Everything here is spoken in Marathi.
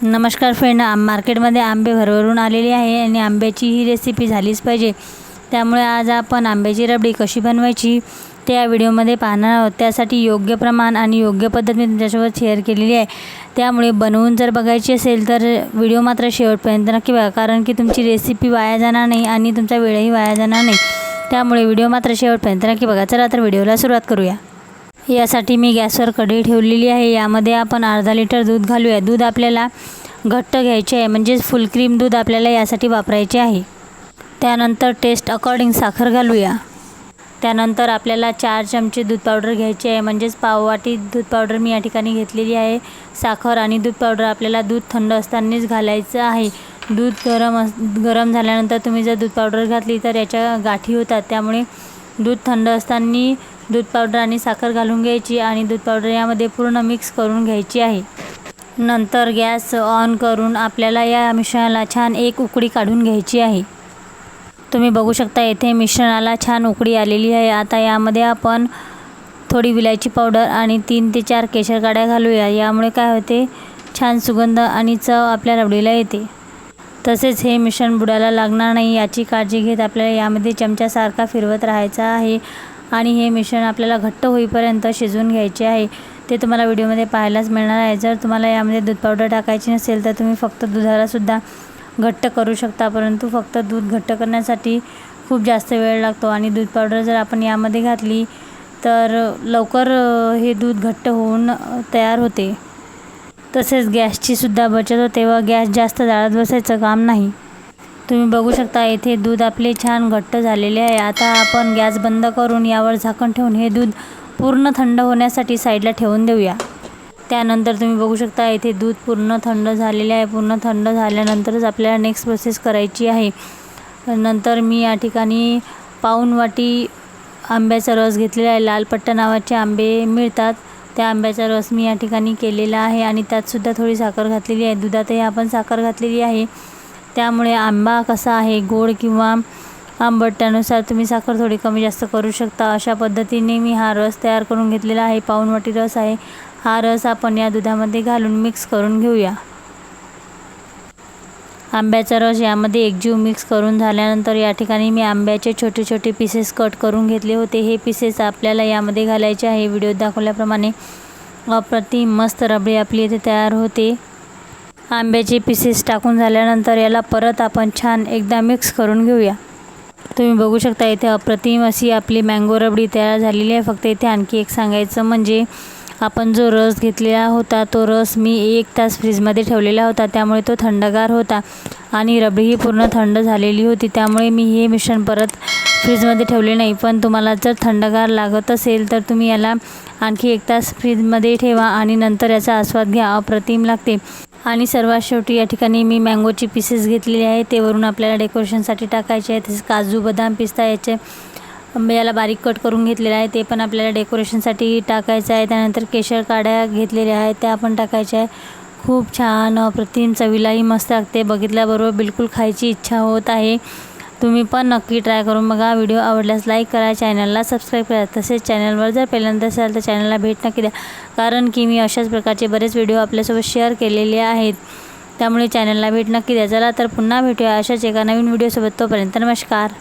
नमस्कार फ्रेंड, मार्केटमध्ये आंबे भरभरून आलेले आहे आणि आंब्याची ही रेसिपी झालीच पाहिजे। त्यामुळे आज आपण आंब्याची रबडी कशी बनवायची ते या व्हिडिओमध्ये पाहणार आहोत। त्यासाठी योग्य प्रमाण आणि योग्य पद्धत मी तुमच्यासोबत शेअर केलेली आहे। त्यामुळे बनवून जर बघायची असेल तर व्हिडिओ मात्र शेवटपर्यंत नक्की बघा, कारण की तुमची रेसिपी वाया जाणार नाही आणि तुमचा वेळही वाया जाणार नाही। त्यामुळे व्हिडिओ मात्र शेवटपर्यंत नक्की बघा। चला तर व्हिडिओला सुरुवात करूया। यासाठी मी गॅसवर कढई ठेवलेली आहे। यामध्ये आपण अर्धा लिटर दूध घालूया। दूध आपल्याला घट्ट घ्यायचे आहे, म्हणजे फुल क्रीम दूध आपल्याला यासाठी वापरायचे आहे। त्यानंतर टेस्ट अकॉर्डिंग साखर घालूया। त्यानंतर आपल्याला 4 चमचे दूध पावडर घ्यायचे आहे, म्हणजे पाव वाटी दूध पावडर मी या ठिकाणी घेतलेली आहे। साखर आणि दूध पावडर आपल्याला दूध थंड असतानाच घालायचं आहे। दूध गरम झाल्यानंतर तुम्ही जर दूध पावडर घातली तर याच्या गाठी होतात। त्यामुळे दूध थंड असताना दूध पावडर आणि साखर घालून घ्यायची आणि दूध पावडर यामध्ये पूर्ण मिक्स करून घ्यायची आहे। नंतर गॅस ऑन करून आपल्याला या मिश्रणाला छान एक उकळी काढून घ्यायची आहे। तुम्ही बघू शकता येथे मिश्रणाला छान उकळी आलेली आहे। आता यामध्ये आपण थोडी विलायची पावडर आणि 3 ते 4 केशर काड्या घालूया। यामुळे काय होते, छान सुगंध आणि चव आपल्या रबडीला येते। तसेच हे मिश्रण बुडाला लागणार नाही याची काळजी घेत आपल्याला यामध्ये चमच्यासारखा फिरवत राहायचं आहे आणि हे मिश्रण आपल्याला घट्ट होईपर्यंत शिजवून घ्यायचे आहे। ते तुम्हाला व्हिडिओमध्ये पाहायलाच मिळणार आहे। जर तुम्हाला यामध्ये दूध पावडर टाकायची नसेल तर तुम्ही फक्त दुधाला सुद्धा घट्ट करू शकता, परंतु फक्त दूध घट्ट करण्यासाठी खूप जास्त वेळ लागतो आणि दूध पावडर जर आपण यामध्ये घातली तर लवकर हे दूध घट्ट होऊन तयार होते। तसेच गॅसची सुद्धा बचत होते व गॅस जास्त जाळत बसायचं काम नाही। तुम्ही बघू शकता येथे दूध आपले छान घट्ट झालेले आहे। आता आपण गॅस बंद करून यावर झाकण ठेवून हे दूध पूर्ण थंड होण्यासाठी साईडला ठेवून देऊया। त्यानंतर तुम्ही बघू शकता येथे दूध पूर्ण थंड झालेले आहे। पूर्ण थंड झाल्यानंतरच आपल्याला नेक्स्ट प्रोसेस करायची आहे। नंतर मी या ठिकाणी पाऊण वाटी आंब्याचा रस घेतलेला आहे। लालपट्टा नावाचे आंबे मिळतात, त्या आंब्याचा रस मी या ठिकाणी केलेला आहे आणि त्यातसुद्धा थोडी साखर घातलेली आहे। दुधातही आपण साखर घातलेली आहे। त्यामुळे आंबा कसा आहे, गोड किंवा आंबट, त्यानुसार तुम्ही साखर थोडी कमी जास्त करू शकता। अशा पद्धतीने मी हा रस तयार करून घेतलेला आहे। पाऊण वाटी रस आहे। हा रस आपण या दुधामध्ये घालून मिक्स करून घेऊया। आंब्याचा रस यामध्ये एकजीव मिक्स करून झाल्यानंतर या ठिकाणी मी आंब्याचे छोटे छोटे पीसेस कट करून घेतले होते। हे पीसेस आपल्याला यामध्ये घालायचे आहे। व्हिडिओत दाखवल्याप्रमाणे अप्रतिम मस्त रबडी आपली इथे तयार होते। आंब्याचे पीसेस टाकून झाल्यानंतर याला परत आपण छान एकदा मिक्स करून घेऊया। तुम्ही बघू शकता इथे अप्रतिम अशी आपली मँगो रबडी तयार झालेली आहे। फक्त इथे आणखी एक सांगायचं म्हणजे आपण जो रस घेतलेला होता तो रस मी 1 तास फ्रीजमध्ये ठेवलेला होता, त्यामुळे तो थंडगार होता आणि रबडीही पूर्ण थंड झालेली होती। त्यामुळे मी हे मिश्रण परत फ्रीजमध्ये ठेवले नाही। पण तुम्हाला जर थंडगार लागत असेल तर तुम्ही याला आणखी 1 तास फ्रीजमध्ये ठेवा आणि नंतर याचा आस्वाद घ्या, अप्रतिम लागते। आणि सर्वात शेवटी या ठिकाणी मी मँगोचे पीसेस घेतलेले आहे, ते वरून आपल्याला डेकोरेशनसाठी टाकायचे आहे। तसेच काजू, बदाम, पिस्ता याचे याला बारीक कट करून घेतलेला आहे, ते पण आपल्याला डेकोरेशनसाठी टाकायचं आहे। त्यानंतर केशर काड्या घेतलेल्या आहेत, त्या पण टाकायच्या आहे। खूप छान अप्रतिम चवीलाही मस्त लागते। बघितल्याबरोबर बिलकुल खायची इच्छा होत आहे। तुम्ही पण नक्की ट्राय करून बघा। व्हिडिओ आवडल्यास लाईक करा, चॅनलला सबस्क्राईब करा। तसेच चॅनलवर जर पहिल्यांदा असाल तर चॅनलला भेट नक्की द्या, कारण की मी अशाच प्रकारचे बरेच व्हिडिओ आपल्यासोबत शेअर केलेले आहेत। त्यामुळे चॅनलला भेट नक्की द्या। चला तर पुन्हा भेटूया अशाच एका नवीन व्हिडिओसोबत। तोपर्यंत नमस्कार।